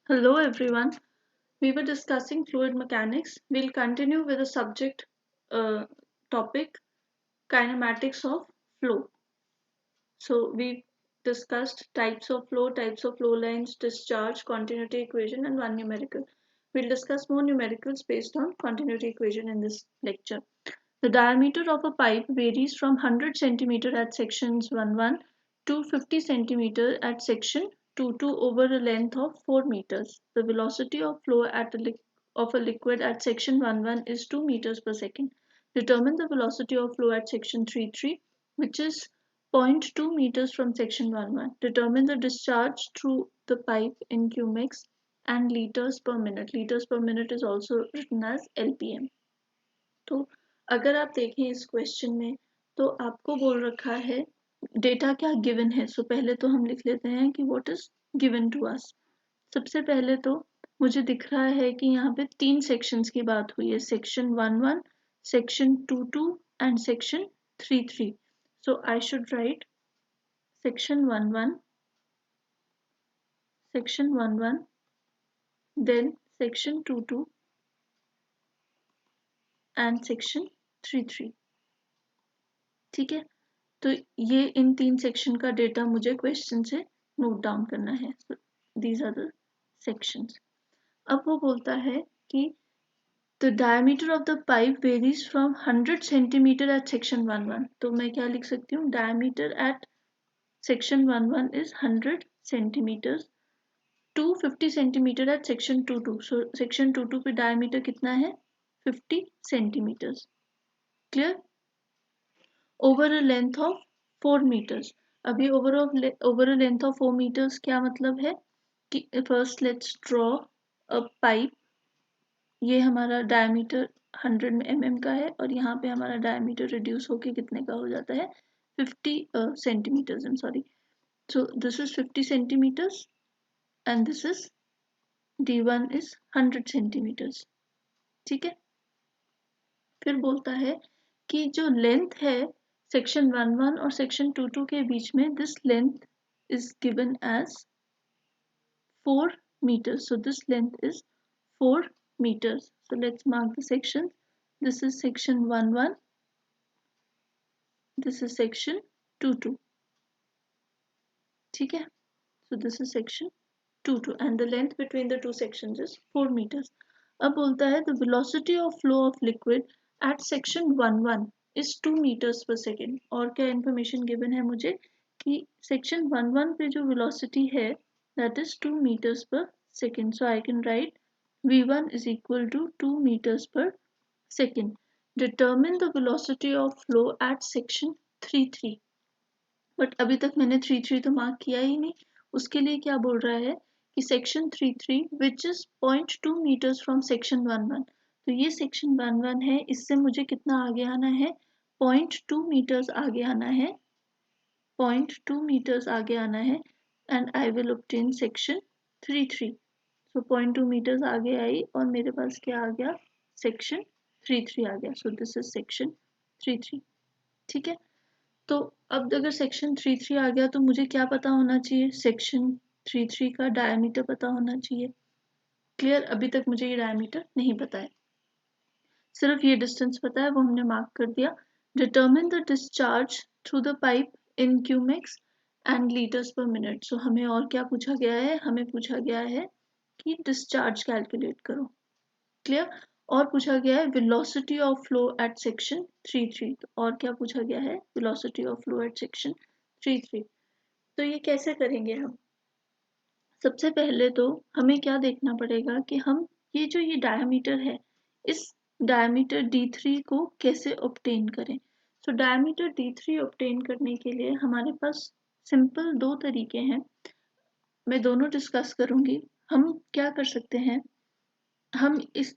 Hello everyone. We were discussing fluid mechanics. We'll continue with the subject topic kinematics of flow. So we discussed types of flow lines, discharge, continuity equation and one numerical. We'll discuss more numericals based on continuity equation in this lecture. The diameter of a pipe varies from 100 cm at sections 1 to 50 cm at section 2 over a length of 4 meters. The velocity of flow of a liquid at section 1 is 2 meters per second. Determine the velocity of flow at section 3, which is zero point 0.2 meters from section 1. Determine the discharge through the pipe in cumex and liters per minute. Liters per minute is also written as LPM. तो अगर आप देखें इस question में तो आपको बोल रखा है डेटा क्या गिवन है. सो पहले तो हम लिख लेते हैं कि what is given to us. सबसे पहले तो मुझे दिख रहा है कि यहाँ पे 3 सेक्शंस की बात हुई है. Section 1 section 2 and section 3. So I should write section 1 then section 2 and section 3. ठीक है, तो ये इन 3 सेक्शन का डेटा मुझे क्वेश्चन से नोट डाउन करना है. These are the sections. अब वो बोलता है कि the diameter of the pipe varies from 100 centimetre at section 1. तो मैं क्या लिख सकती हूँ, diameter at section 1 is 100 centimetre to 50 centimetre at section 2. So section 2 पे डायमीटर कितना है, 50 centimetre. Clear. Over a length of 4 metres. अभी over a length of 4 metres क्या मतलब है कि first let's draw a pipe. ये हमारा डायमीटर 100 mm का है और यहाँ पे हमारा डायमीटर रिड्यूस होके कितने का हो जाता है, 50 centimetres. I am sorry. So this is 50 centimetres and this is D1 is 100 centimetres. ठीक है. फिर बोलता है कि जो लेंथ है सेक्शन 1 और सेक्शन 2 के बीच में, this length is given as 4 meters. So this length is 4 meters. So let's mark the sections. This is section 1. This is section 2. ठीक है. So this is section 2 and the length between the two sections is 4 meters. अब बोलता है the velocity of flow of liquid at section 1 is 2 meters per second. और क्या information given है मुझे कि section 1 पे जो velocity है that is 2 meters per second. So I can write V1 is equal to 2 meters per second. Determine the velocity of flow at section 3. But अभी तक मैंने 3 तो मार्क किया ही नहीं. उसके लिए क्या बोल रहा है कि section 3 which is 0.2 metres from section 1. तो ये सेक्शन 1 है, इससे मुझे कितना आगे आना है, 0.2 मीटर्स आगे आना है, 0.2 मीटर्स आगे आना है and I will obtain section 3. So 0.2 metres आगे आई और मेरे पास क्या आ गया, सेक्शन 3 आ गया. सो दिस इज सेक्शन 3. ठीक है. तो अब अगर सेक्शन 3 आ गया तो मुझे क्या पता होना चाहिए, सेक्शन 3 का डायमीटर पता होना चाहिए. क्लियर. अभी तक मुझे ये डायमीटर नहीं पता है, सिर्फ ये डिस्टेंस पता है, वो हमने मार्क कर दिया. Determine the discharge through the pipe in cumecs and litres per minute. So हमें और क्या पूछा गया है, हमें पूछा गया है कि डिस्चार्ज कैलकुलेट करो. क्लियर. और पूछा गया है velocity of flow at section 3. और क्या पूछा गया है, velocity of flow at section 3. तो ये कैसे करेंगे हम. सबसे पहले तो हमें क्या देखना पड़ेगा कि हम ये जो ये डायमीटर है, इस डायमीटर D3 को कैसे ऑब्टेन करें. सो डायमीटर D3 ऑब्टेन करने के लिए हमारे पास सिंपल 2 तरीके हैं. मैं दोनों डिस्कस करूंगी. हम क्या कर सकते हैं, हम इस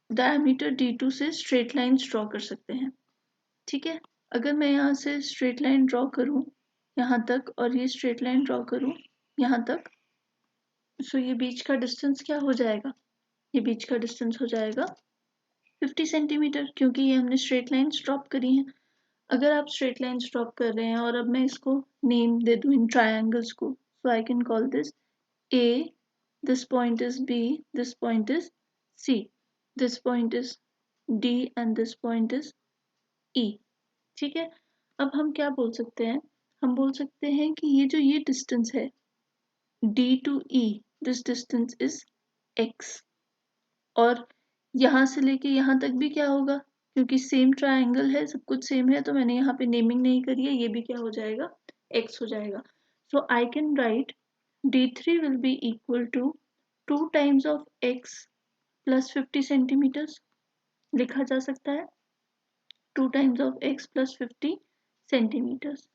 डायमीटर D2 से स्ट्रेट लाइन्स ड्रॉ कर सकते हैं. ठीक है. अगर मैं यहाँ से स्ट्रेट लाइन ड्रॉ करूँ यहाँ तक और ये स्ट्रेट लाइन ड्रॉ करूँ यहाँ तक, सो ये बीच का डिस्टेंस क्या हो जाएगा, ये बीच का डिस्टेंस हो जाएगा 50 सेंटीमीटर, क्योंकि ये हमने स्ट्रेट लाइन्स ड्रॉप करी हैं. अगर आप स्ट्रेट लाइन्स ड्रॉप कर रहे हैं और अब मैं इसको नेम दे दूँ इन ट्रायंगल्स को, so I can call this A this point is B, this point is C, this point is D and this point is E. ठीक है, अब हम क्या बोल सकते हैं, हम बोल सकते हैं कि ये डिस्टेंस है D to E, this distance is X, और यहाँ से लेके यहाँ तक भी क्या होगा, क्योंकि सेम ट्रायंगल है, सब कुछ सेम है, तो मैंने यहाँ पे नेमिंग नहीं करी है, ये भी क्या हो जाएगा, X हो जाएगा. So I can write D3 will be equal to 2 times of X plus 50 centimeters. लिखा जा सकता है 2 times of X plus 50 centimeters.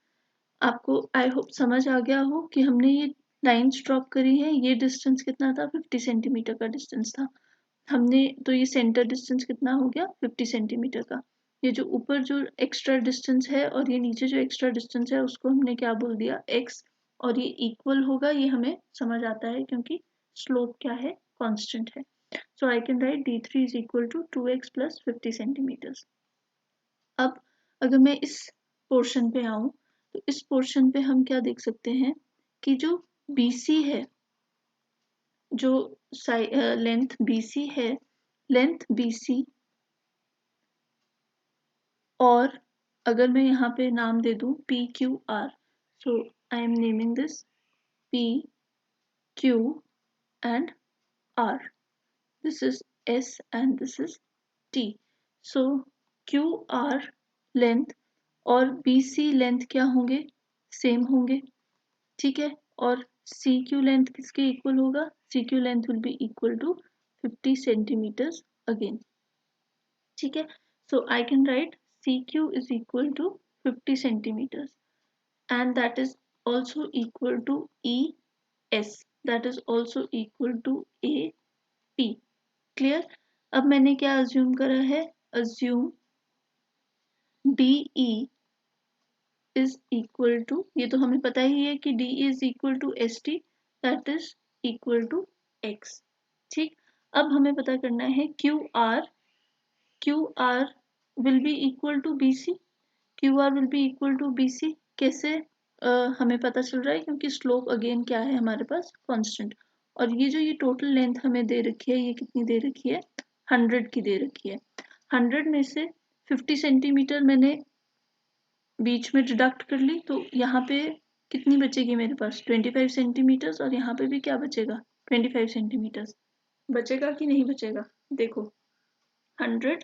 आपको आई होप समझ आ गया हो कि हमने ये लाइन्स ड्रॉप करी है, ये डिस्टेंस कितना था, 50 सेंटीमीटर का डिस्टेंस था हमने, तो ये सेंटर डिस्टेंस कितना हो गया, 50 सेंटीमीटर का. ये जो ऊपर जो एक्स्ट्रा डिस्टेंस है और ये नीचे जो एक्स्ट्रा डिस्टेंस है उसको हमने क्या बोल दिया, x, और ये इक्वल होगा, ये हमें समझ आता है क्योंकि स्लोप क्या है, कांस्टेंट है. So I can write d3 is equal to 2x plus 50 centimetres. अब अगर मैं इस पोर्शन पे आऊं तो इस पोर्शन पे हम क्या देख सकते हैं कि जो BC है, जो लेंथ BC है, लेंथ BC, और अगर मैं यहाँ पे नाम दे दूं PQR, so I am naming this PQ and R. This is S and this is T. So QR length और BC लेंथ क्या होंगे, सेम होंगे. ठीक है, और CQ लेंथ किसके इक्वल होगा, CQ length will be equal to 50 centimetres again. ठीक है, so I can write CQ is equal to 50 centimeters and that is also equal to ES, that is also equal to AP. Clear? अब मैंने क्या assume करा है, assume DE is equal to, ये तो हमें पता ही है कि DE is equal to ST, that is equal to X. ठीक, अब हमें पता करना है QR will be equal to BC, QR will be equal to BC. कैसे हमें पता चल रहा है, क्योंकि स्लोप अगेन क्या है हमारे पास, कांस्टेंट, और ये टोटल लेंथ हमें दे रखी है, ये कितनी दे रखी है, 100 की दे रखी है. 100 में से 50 सेंटीमीटर मैंने बीच में डिडक्ट कर ली, तो यहाँ पे कितनी बचेगी मेरे पास, 25 सेंटीमीटर्स, और यहाँ पे भी क्या बचेगा, 25 सेंटीमीटर्स. बचेगा कि नहीं बचेगा, देखो 100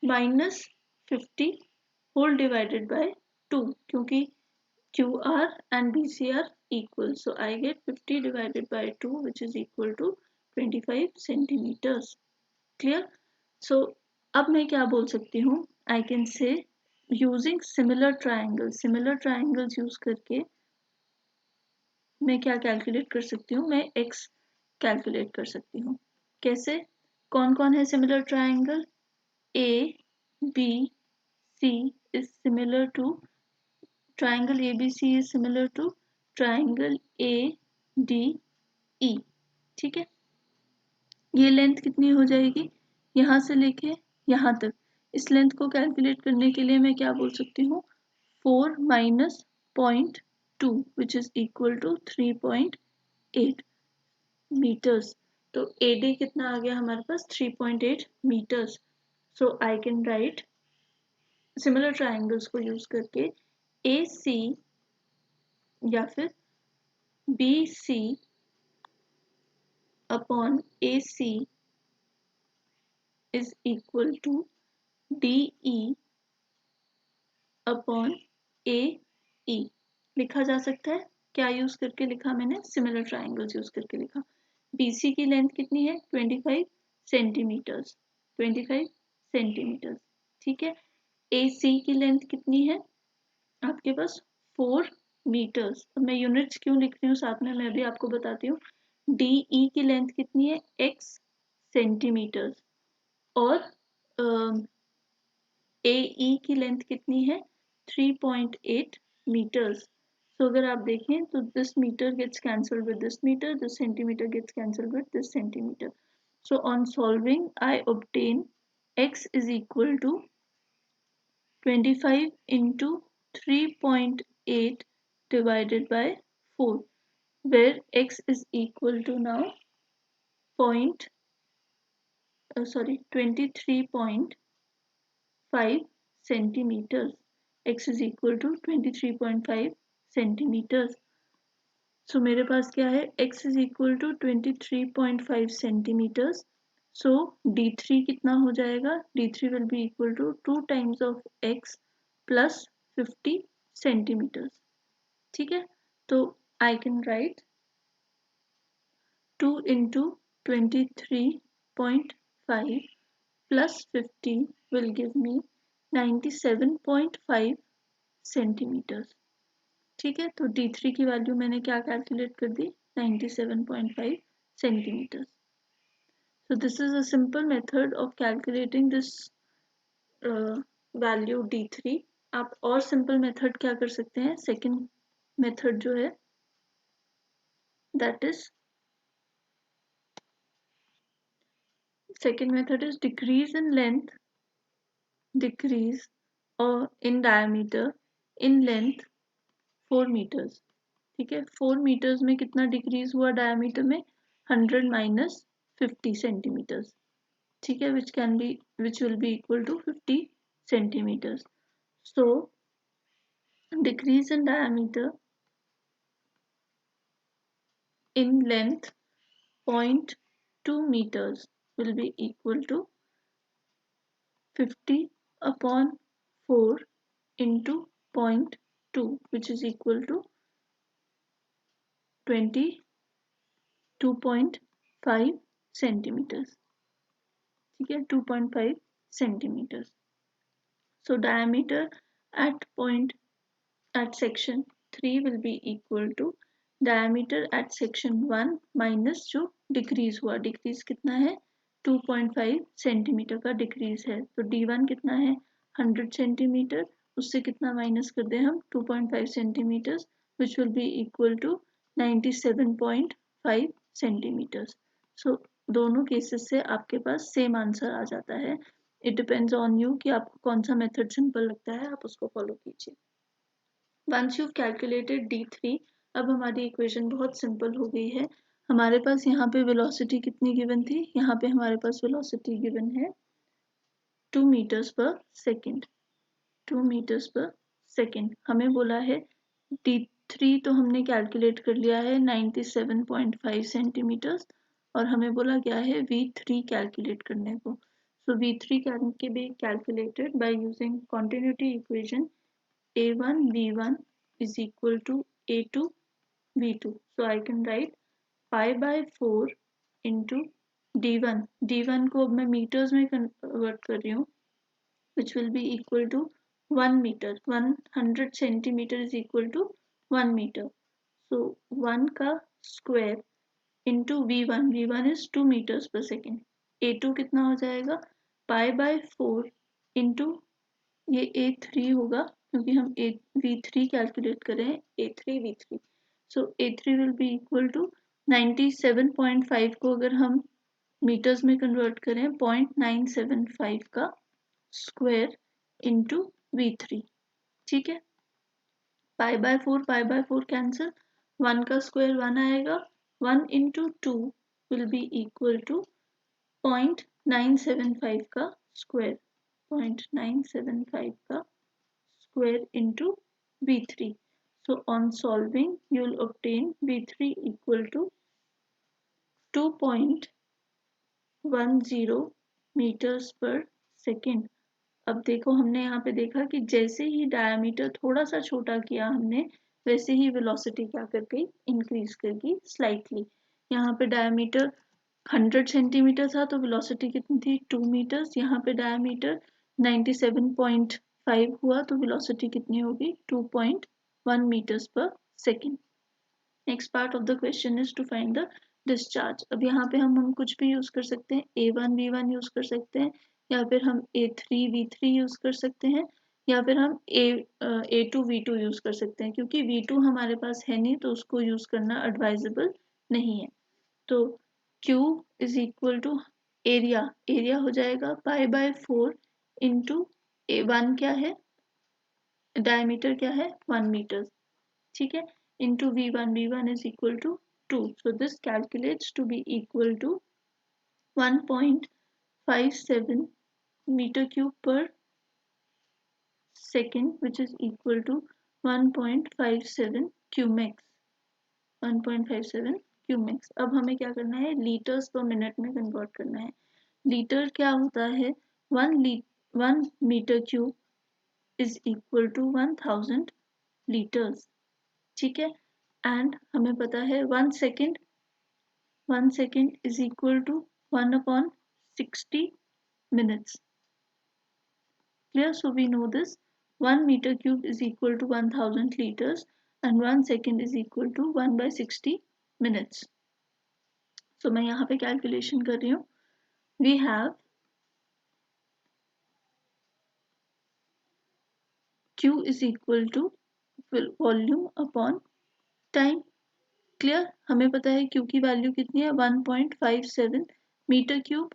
माइनस 50 होल डिवाइडेड बाय 2, क्योंकि QR and BC are equal, so I get 50 divided by 2 which is equal to 25 centimeters. Clear? So अब मैं क्या बोल सकती हूँ, I can say using similar triangles use करके मैं क्या कैलकुलेट कर सकती हूँ, मैं x कैलकुलेट कर सकती हूँ. कैसे, कौन कौन है similar triangle, A B C is similar to triangle ABC is similar to triangle ADE. ठीक है, ये लेंथ कितनी हो जाएगी, यहाँ से लेके यहाँ तक, इस लेंथ को कैलकुलेट करने के लिए मैं क्या बोल सकती हूँ, 4 minus 0.2 which is equal to 3.8 metres. तो AD कितना आ गया हमारे पास, 3.8 metres. So I can write similar triangles को यूज करके AC या फिर BC upon AC is equal to DE upon AE लिखा जा सकता है. क्या यूज करके लिखा मैंने, सिमिलर ट्राइंगल्स यूज करके लिखा. BC की लेंथ कितनी है, 25 सेंटीमीटर्स, 25 सेंटीमीटर्स. ठीक है, AC की लेंथ कितनी है आपके पास, 4 मीटर्स. अब मैं यूनिट्स क्यों लिख रही हूँ साथ में, मैं भी आपको बताती हूँ. DE की लेंथ कितनी है, x सेंटीमीटर्स, और AE की लेंथ कितनी है, 3.8 मीटर्स. सो अगर आप देखें तो this metre gets cancelled with this metre, this centimetre gets cancelled with this centimetre. So on solving I obtain x is equal to 25 into 3.8 divided by 4, where x is equal to now 23.5 centimeters. X is equal to 23.5 centimeters. So मेरे पास क्या है, x is equal to 23.5 centimeters. So d3 कितना हो जाएगा, d3 will be equal to 2 times of x plus 50 centimeters. ठीक है, तो I can write 2 into 23.5 plus 50 will give me 97.5 centimeters. ठीक है, तो d3 की वैल्यू मैंने क्या कैलकुलेट कर दी, 97.5 centimeters. So this is a simple method of calculating this value d3. आप और simple method क्या कर सकते हैं, second method जो है that is second method is decrease in length, decrease or in diameter, in length 4 meters. ठीक है, 4 meters में कितना डिक्रीज हुआ डायमीटर में, 100 minus 50 centimeters. ठीक है, which will be equal to 50 centimeters. So decrease in diameter in length 0.2 meters will be equal to 50 upon 4 into 0.2, which is equal to 22.5 centimeters. ठीक है, 2.5 centimeters. So diameter at section 3 will be equal to diameter at section 1 minus जो decrease हुआ, decrease कितना है, 2.5 centimetre का decrease है, तो d1 कितना है, 100 सेंटीमीटर, उससे कितना माइनस कर दें हम, 2.5 centimetre, which will be equal to 97.5 centimetres. So दोनों केसेस से आपके पास सेम आंसर आ जाता है. इट डिपेंड्स ऑन यू कि आपको कौन सा मेथड सिंपल लगता है, आप उसको फॉलो कीजिए. वंस यू कैलकुलेटेड d3, अब हमारी इक्वेशन बहुत सिंपल हो गई है. हमारे पास यहाँ पे वेलोसिटी कितनी गिवन थी, यहाँ पे हमारे पास वेलोसिटी गिवन है 2 meters per second. 2 meters per second. हमें बोला है d3 तो हमने कैलकुलेट कर लिया है 97.5 सेंटीमीटर्स, और हमें बोला गया है v3 कैलकुलेट करने को. So v3 can be calculated by using continuity equation a1 v1 is equal to a2 v2. So I can write pi by 4 into d1. d1 को अब मैं मीटर्स में कन्वर्ट कर रही हूँ, which will be equal to 1 meter. 100 centimeter is equal to 1 meter. So 1 का square into v1. v1 is 2 meters per second. a2 कितना हो जाएगा, pi by 4 into ये a3 होगा क्योंकि हम v3 कैलकुलेट कर रहे हैं, a3 v3. So a3 will be equal to 97.5 को अगर हम मीटर्स में कन्वर्ट करें, 0.975 का स्क्वायर इंटू v3. ठीक है, पाई बाय 4 कैंसिल, 1 का स्क्वायर 1 आएगा, 1 into 2 will be equal to 0.975 का स्क्वायर, 0.975 का square into v3. So on solving you will obtain v3 equal to 2.10 meters per second. अब देखो हमने यहाँ पे देखा कि जैसे ही डायमीटर थोड़ा सा छोटा किया हमने, वैसे ही वेलोसिटी क्या कर गई, इंक्रीज कर गई स्लाइटली. यहाँ पे डायमीटर 100 सेंटीमीटर था तो वेलोसिटी कितनी थी, 2 मीटर्स. यहाँ पे डायमीटर 97.5 हुआ तो वेलोसिटी कितनी होगी, 2.1 meters per second. Next part of the question is to find the discharge. अब यहाँ पे हम कुछ भी यूज कर सकते हैं, a1 v1 यूज कर सकते हैं, या फिर हम a3 v3 यूज कर सकते हैं, या फिर हम a2 v2 यूज कर सकते हैं. क्योंकि v2 हमारे पास है नहीं तो उसको यूज करना एडवाइजेबल नहीं है. तो Q is equal to area, area हो जाएगा पाई बाय 4 इंटू a1 क्या है, डायमीटर क्या है 1 मीटर. ठीक है, into v1 is equal to 2. So this calculates to be equal to 1.57 meter cube per second, which is equal to 1.57 cumex. 1.57 cumecs. अब हमें क्या करना है, लीटर्स पर मिनट में कन्वर्ट करना है. लीटर क्या होता है, 1 metre cube is equal to 1000 litres. ठीक है. एंड हमें पता है 1 second is equal to 1/60 minutes. Clear? So we know this. 1 meter cube is equal to 1000 liters and 1 second is equal to 1/60 minutes. So मैं यहाँ पे कैलकुलेशन कर रही हूँ. We have Q is equal to volume upon time. Clear? हमें पता है Q की वैल्यू कितनी है, 1.57 मीटर क्यूब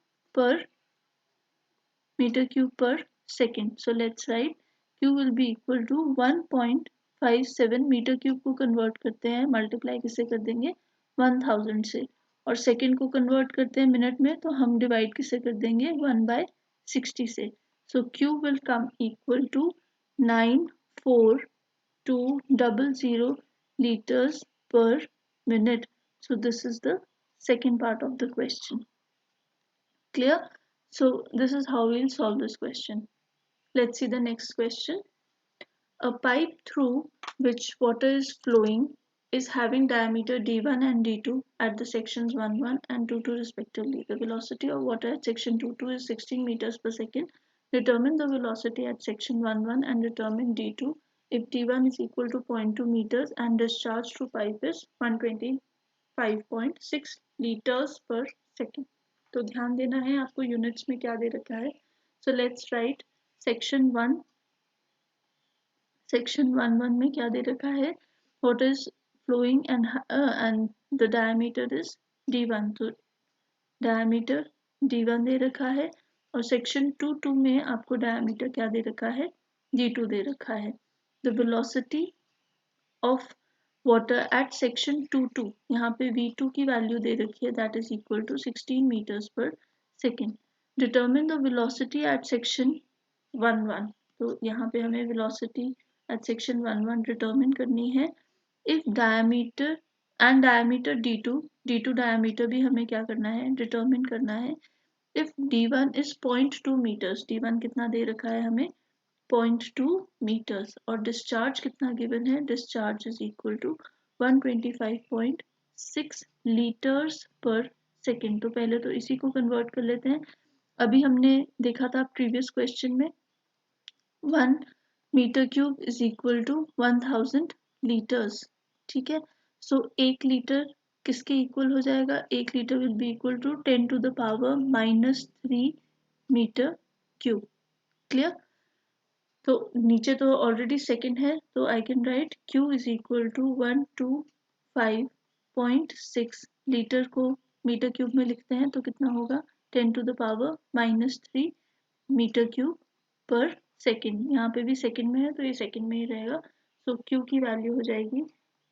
पर second. So let's write Q will be equal to 1.57 metre cube को कन्वर्ट करते हैं, मल्टीप्लाई किससे कर देंगे, 1000 से, और सेकेंड को कन्वर्ट करते हैं मिनट में, तो हम डिवाइड किससे कर देंगे, 1/60 से. So Q will come equal to 94200 liters per minute. So this is the second part of the question. Clear? So this is how we'll solve this question. Let's see the next question. A pipe through which water is flowing is having diameter d1 and d2 at the sections 1, 1 and 2, 2 respectively. The velocity of water at section 2, 2 is 16 meters per second. Determine the velocity at section 1, 1 and determine d2 if d1 is equal to 0.2 meters and discharge through pipe is 125.6 liters per second. तो ध्यान देना है आपको units में क्या दे रखा है. So let's write section 1 में क्या दे रखा है, what is flowing and the diameter is d1. तो diameter d1 दे रखा है और section 2 में आपको diameter क्या दे रखा है, d2 दे रखा है. The velocity of water at section 2, यहाँ पे v2 की वैल्यू दे रखी है, that is equal to 16 meters per second. Determine the velocity at section 1, 1. तो यहाँ पे हमें velocity at section 1, 1 determine करनी है. If diameter d2 diameter भी हमें क्या करना है, determine करना है. If d1 is 0.2 meters, d1 कितना दे रखा है हमें, 0.2 meters, और डिस्चार्ज कितना गिवन है, discharge is equal to 125.6 litres पर सेकेंड. तो पहले तो इसी को कन्वर्ट कर लेते हैं. अभी हमने देखा था प्रीवियस क्वेश्चन में 1 metre cube is equal to 1000 litres. ठीक है. सो 1 लीटर किसके इक्वल हो जाएगा, 1 litre will be equal to 10 to the power -3 metre cube. Clear? तो नीचे तो ऑलरेडी सेकेंड है, तो I can write Q is equal to 125.6 litre को मीटर क्यूब में लिखते हैं तो कितना होगा, 10 to the power -3 metre cube पर सेकेंड. यहाँ पे भी सेकेंड में है तो ये सेकेंड में ही रहेगा. सो Q की वैल्यू हो जाएगी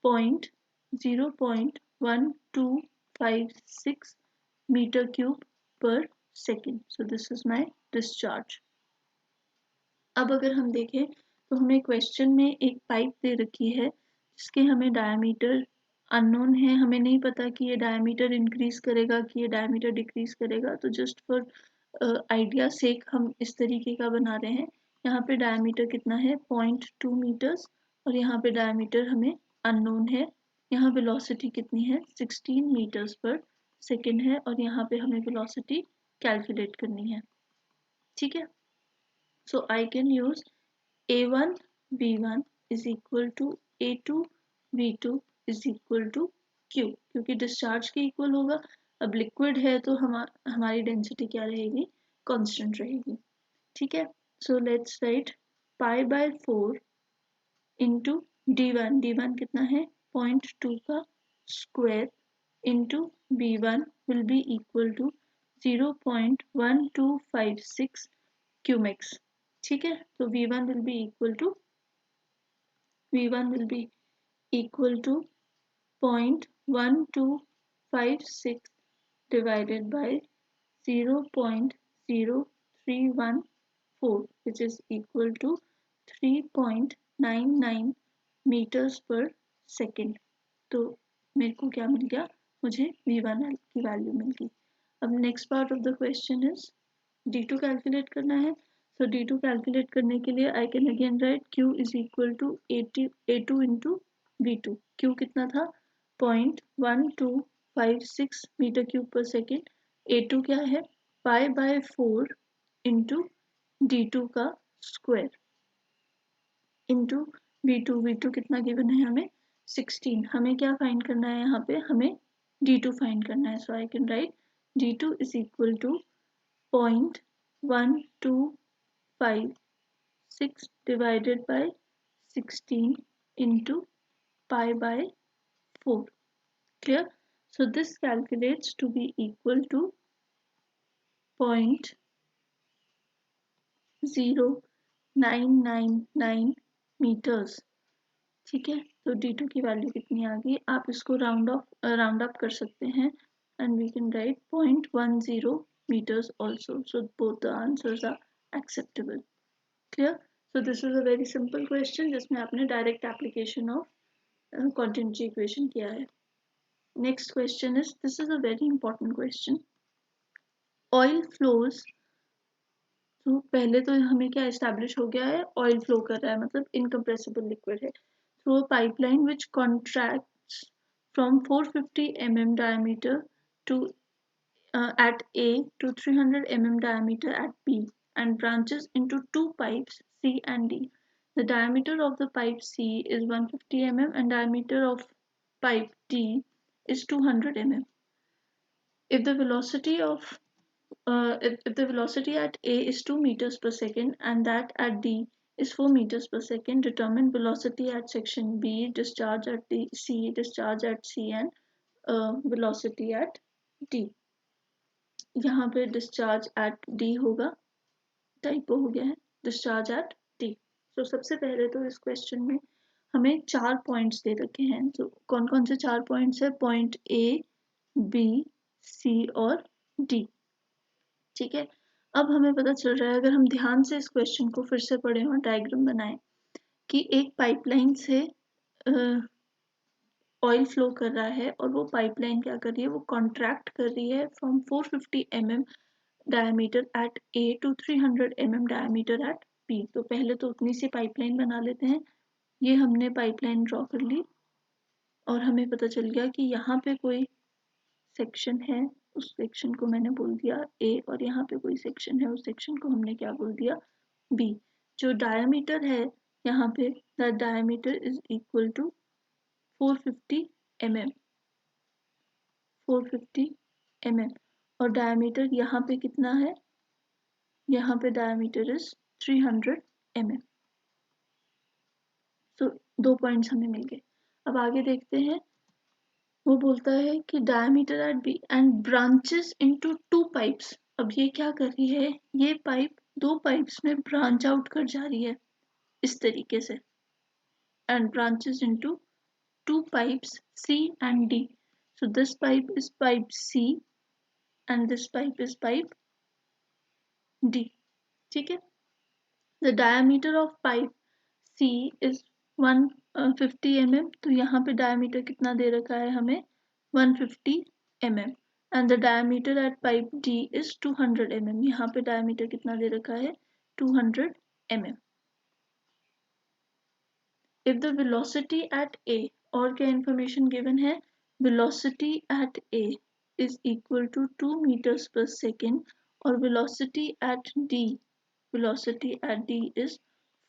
0.125 मीटर क्यूब पर second. So this is my discharge. अब अगर हम देखें तो हमें क्वेश्चन में एक पाइप दे रखी है जिसके हमें डायमीटर अननोन है. हमें नहीं पता कि ये डायमीटर इंक्रीज करेगा कि ये डायमीटर डिक्रीज करेगा. तो जस्ट फॉर आइडिया सेक हम इस तरीके का बना रहे हैं. यहाँ पे डायमीटर कितना है, 0.2 मीटर्स, और यहाँ पे डायमीटर हमें अननोन है. यहाँ वेलोसिटी कितनी है, 16 मीटर्स पर सेकेंड है, और यहाँ पे हमें वेलोसिटी कैलकुलेट करनी है. ठीक है. So I can use A1 V1 is equal to A2 V2 is equal to Q, क्योंकि डिस्चार्ज के इक्वल होगा. अब लिक्विड है तो हमारी डेंसिटी क्या रहेगी, कांस्टेंट रहेगी. ठीक है. So let's write π/4 into d1 कितना है, 0.2 का square into b1 will be equal to 0.1256 cumecs. ठीक है. तो V1 will be equal to 0.1256 divided by 0.0314 which is equal to 3.99 meters per second. तो मेरे को क्या मिल गया, मुझे V1 की वैल्यू मिल गई. अब next part of the question is D2 calculate करना है. सो D2 कैलकुलेट करने के लिए I can again write Q is equal to A2 into V2. Q कितना था, 0.1256 मीटर क्यूब पर सेकेंड. A2 क्या है, पाई बाय 4 इंटू D2 का स्क्वायर इंटू V2 कितना गिवन है हमें 16. हमें क्या फाइंड करना है, यहाँ पे हमें D2 फाइंड करना है. So I can write D2 is equal to 0.1256 divided by 16 into pi by 4. Clear? So this calculates to be equal to 0.0999 meters. ठीक है, तो D2 की वैल्यू कितनी आ गई, आप इसको राउंड अप कर सकते हैं and we can write 0.10 meters also. So both the answers are acceptable. Clear? So this is a very simple question जिसमें आपने direct application of continuity equation किया है. Next question is, this is a very important question. Oil flows, तो पहले तो हमें क्या establish हो गया है, oil flow कर रहा है मतलब incompressible liquid है, through a pipeline which contracts from 450 mm diameter to at A to 300 mm diameter at B and branches into two pipes C and D. The diameter of the pipe C is 150 mm and diameter of pipe D is 200 mm. If the velocity at A is 2 meters per second and that at D is 4 meters per second, determine velocity at section B, discharge at C, discharge at C and velocity at D. यहाँ पे discharge eight D होगा, typo हो गया है, discharge eight D. तो सबसे पहले तो इस क्वेश्चन में हमें 4 पॉइंट्स दे रखे हैं. तो कौन कौन से 4 पॉइंट्स है, पॉइंट ए, बी, सी और डी. ठीक है, अब हमें पता चल रहा है, अगर हम ध्यान से इस क्वेश्चन को फिर से पढ़ें और डायग्राम बनाएं कि एक पाइपलाइन से ऑयल फ्लो कर रहा है और वो पाइपलाइन क्या कर रही है, वो कॉन्ट्रैक्ट कर रही है from 450 mm diameter at A to 300 mm diameter at B. तो पहले तो उतनी सी पाइपलाइन बना लेते हैं. ये हमने पाइपलाइन ड्रॉ कर ली और हमें पता चल गया कि यहाँ पे कोई सेक्शन है, उस सेक्शन को मैंने बोल दिया A और यहाँ पे कोई सेक्शन है, उस सेक्शन को हमने क्या बोल दिया B. जो डायमीटर है यहाँ पे, the diameter is equal to 450 mm, 450 mm और डायमीटर यहाँ पे कितना है, यहाँ पे डायमीटर इज 300 mm. तो 2 पॉइंट्स हमें मिल गए. अब आगे देखते हैं, वो बोलता है कि diameter at B end branches into 2 pipes. अब ये क्या कर रही है, ये पाइप 2 पाइप्स में ब्रांच आउट कर जा रही है इस तरीके से, and branches into 2 pipes C and D. So this pipe is pipe C and this pipe is pipe D. ठीक है, the diameter of pipe C is 150 mm. तो यहाँ पे diameter कितना दे रखा है हमें, 150 mm and the diameter at pipe D is 200 mm. यहाँ पे diameter कितना दे रखा है, 200 mm. If the velocity at A, और क्या information given है, velocity at A is equal to 2 meters per second और velocity at D is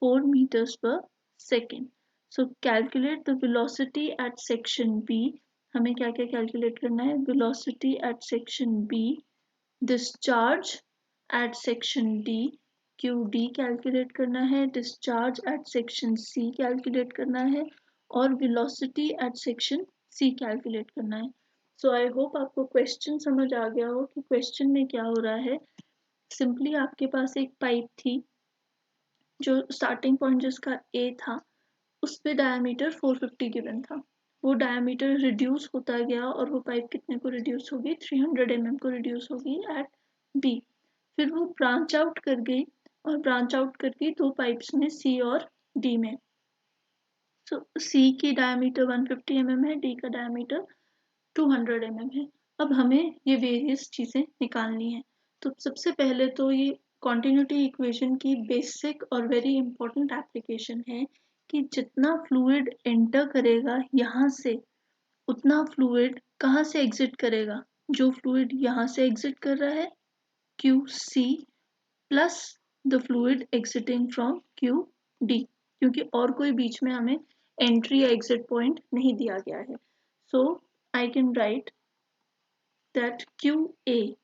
4 meters per second. So calculate the velocity at section B. हमें क्या क्या calculate करना है, velocity at section B, discharge at section D, QD calculate करना है, discharge eight section C calculate करना है और velocity at section C calculate करना है. सो आई होप आपको क्वेश्चन समझ आ गया हो कि क्वेश्चन में क्या हो रहा है. सिंपली आपके पास एक पाइप थी जो स्टार्टिंग पॉइंट जिसका A था, उस पे डायमीटर 450 गिवन था. वो डायमीटर रिड्यूस होता गया और वो पाइप कितने को रिड्यूस होगी, 300 mm को रिड्यूस होगी एट बी, फिर वो ब्रांच आउट कर गई और ब्रांच आउट कर गई दो पाइप्स में सी और डी में। सो सी की डायमीटर 150 mm है, डी का डायमीटर 200 mm है। अब हमें ये वेरियस चीज़ें निकालनी है। तो सबसे पहले तो ये कॉन्टिन्यूटी इक्वेशन की बेसिक और वेरी इंपॉर्टेंट एप्लीकेशन है कि जितना फ्लूइड एंटर करेगा यहाँ से, उतना फ्लूइड कहाँ से एग्जिट करेगा। जो फ्लूइड यहाँ से एग्जिट कर रहा है QC plus the fluid exiting from QD, क्योंकि और कोई बीच में हमें एंट्री या एग्जिट पॉइंट नहीं दिया गया है। So I can write that QA,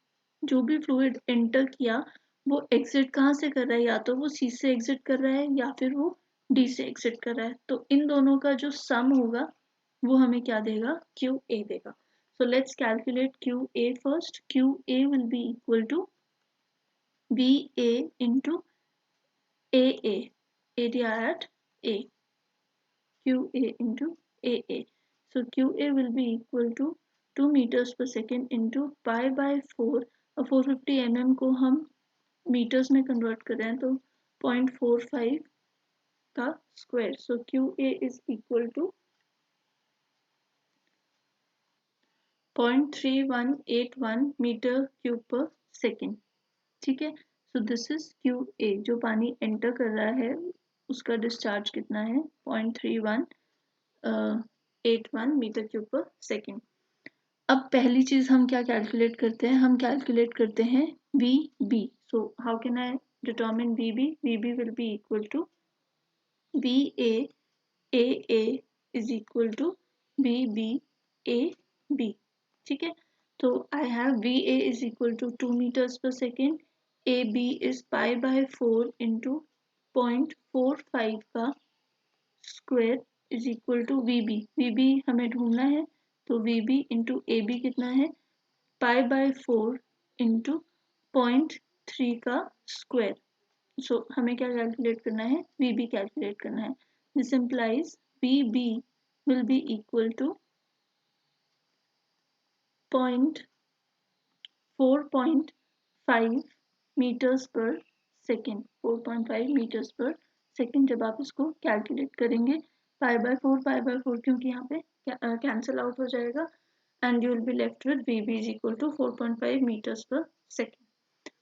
जो भी फ्लूइड एंटर किया वो एग्जिट कहाँ से कर रहा है, या तो वो C से एग्जिट कर रहा है या फिर वो D से एग्जिट कर रहा है। तो इन दोनों का जो सम होगा वो हमें क्या देगा, QA देगा। So let's calculate QA first. QA will be equal to BA into AA, area at A, QA into AA. So QA will be equal to 2 meters per second into pi by 4, और 450 mm को हम meters में convert कर रहे हैं तो 0.45 का square. So QA is equal to 0.3181 meter cube per second. ठीक है, सो दिस इज QA, जो पानी एंटर कर रहा है उसका डिस्चार्ज कितना है, 0.3181 मीटर क्यूब पर सेकेंड। अब पहली चीज हम क्या कैलकुलेट करते हैं, हम कैलकुलेट करते हैं VB। So how can I determine VB? VB will be equal to BA AA is equal to BB ठीक है, तो I have VA is equal to 2 meters per second, AB is pi by 4 into 0.45 का square is equal to VB। VB हमें ढूंढना है तो VB into AB कितना है, pi by 4 into 0.3 का स्क्वायर। सो हमें क्या कैलकुलेट करना है, VB कैलकुलेट करना है। This implies VB will be equal to 4.5 meters per second, 4.5 meters per second जब आप इसको कैलकुलेट करेंगे। पाई बाय फोर क्योंकि यहाँ पे कैंसिल आउट हो जाएगा and you will be left with VB is equal to 4.5 meters per second।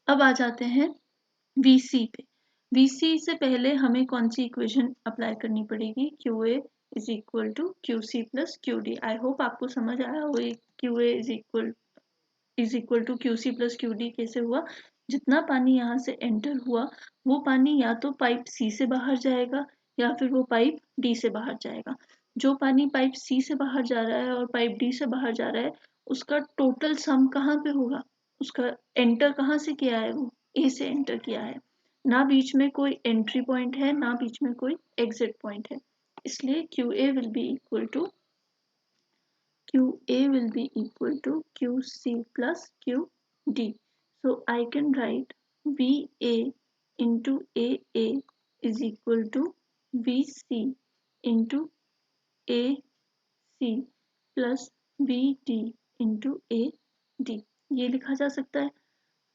अब आ जाते हैं VC पे। VC से पहले हमें कौन सी इक्वेशन अप्लाई करनी पड़ेगी, QA is equal to QC plus QD। I hope आपको समझ आया हो QA is equal to QC plus QD कैसे हुआ। जितना पानी यहाँ से एंटर हुआ वो पानी या तो पाइप C से बाहर जाएगा या फिर वो पाइप D से बाहर जाएगा। जो पानी पाइप C से बाहर जा रहा है और पाइप D से बाहर जा रहा है उसका टोटल सम कहाँ पे होगा, उसका एंटर कहाँ से किया है, वो A से एंटर किया है। ना बीच में कोई एंट्री पॉइंट है ना बीच में कोई एग्जिट पॉइंट है, इसलिए QA will be equal to QC plus QD. So I can write VA into AA is equal to VC into AC plus VD into AD, ये लिखा जा सकता है।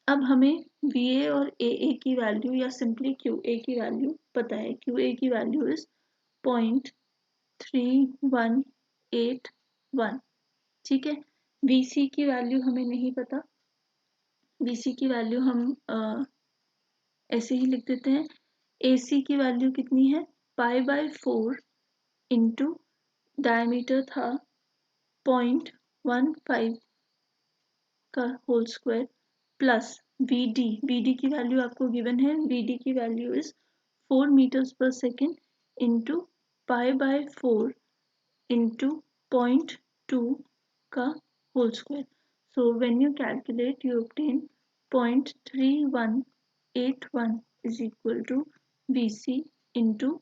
अब हमें VA और AA की वैल्यू या सिंपली QA की वैल्यू पता है। QA की वैल्यू इज 0.3181, ठीक है। VC की वैल्यू हमें नहीं पता, VC की वैल्यू हम ऐसे ही लिख देते हैं। AC की वैल्यू कितनी है, पाई बाय 4 इंटू डायमीटर था 0.15 का होल स्क्वायर प्लस VD की वैल्यू आपको गिवन है, VD की value is 4 meters per second into pi by 4 into 0.2 का whole square. So when you calculate you obtain 0.3181 is equal to VC into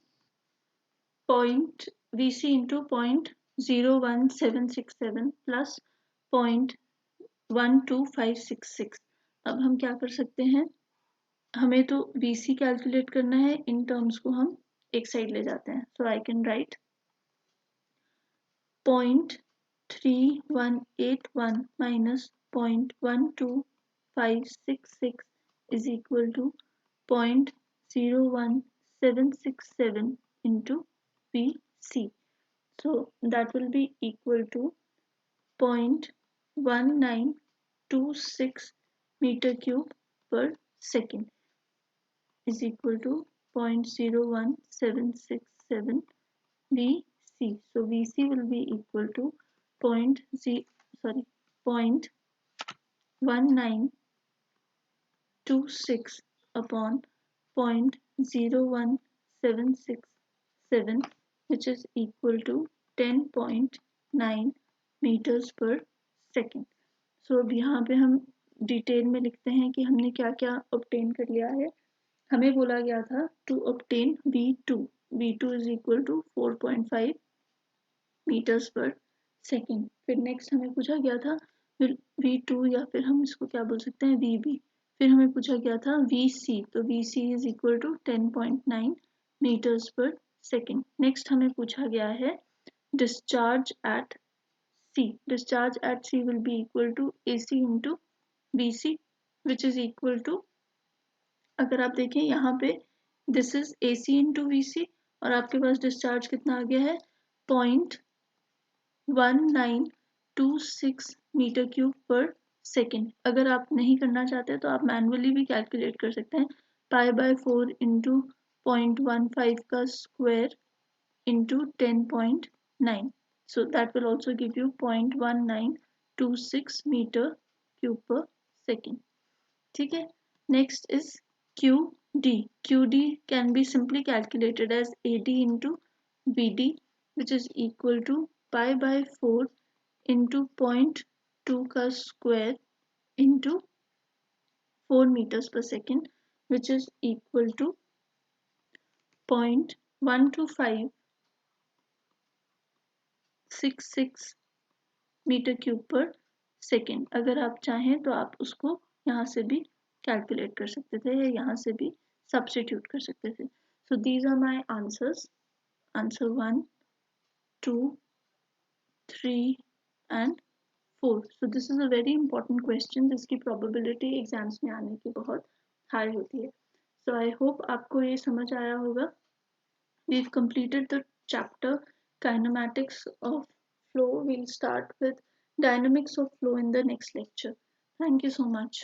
0.01767 plus 0.12566। अब हम क्या कर सकते हैं, हमें तो VC कैलकुलेट करना है, इन टर्म्स को हम एक साइड ले जाते हैं। सो I can right 0.3181 minus 0.12566 0.566 is equal to 0.01767 into Vc. So that will be equal to 0.1926 meter cube per second is equal to 0.01767 Vc. So Vc will be equal to 0.1926 upon 0.01767, which is equal to 10.9 meters per second. So अब यहाँ पे हम detail में लिखते हैं कि हमने क्या क्या ऑब्टेन कर लिया है. हमें बोला गया था to obtain V2 is equal to 4.5 metres per second. फिर नेक्स्ट हमें पूछा गया था V2 या फिर हम इसको क्या बोल सकते हैं VB. फिर हमें पूछा गया था VC, तो VC is equal to 10.9 metres per second. Next हमें पूछा गया है discharge at C. Discharge at C will be equal to AC into VC, which is equal to, अगर आप देखें यहाँ पे this is AC into VC और आपके पास डिस्चार्ज कितना आ गया है 0.1926 मीटर क्यूब पर सेकेंड. अगर आप नहीं करना चाहते तो आप मैनुअली भी कैलकुलेट कर सकते हैं. π/4 इंटू 0.15 का square into 10.9. So that will also give you 0.1926 meter cube per second. ठीक है. Next is QD. QD can be simply calculated as AD into BD, which is equal to π/4 into 0.2 का square into 4 meters per second, which is equal to 0.12566 metre cube पर second. अगर आप चाहें तो आप उसको यहाँ से भी कैलकुलेट कर सकते थे या यहाँ से भी सब्स्टिट्यूट कर सकते थे. So these are my answers. Answer 1, 2, 3 and 4. So this is a very important question जिसकी प्रोबेबिलिटी एग्जाम्स में आने की बहुत हाई होती है. सो आई होप आपको ये समझ आया होगा. We've completed the chapter kinematics of flow. We'll start with dynamics of flow in the next lecture. Thank you so much.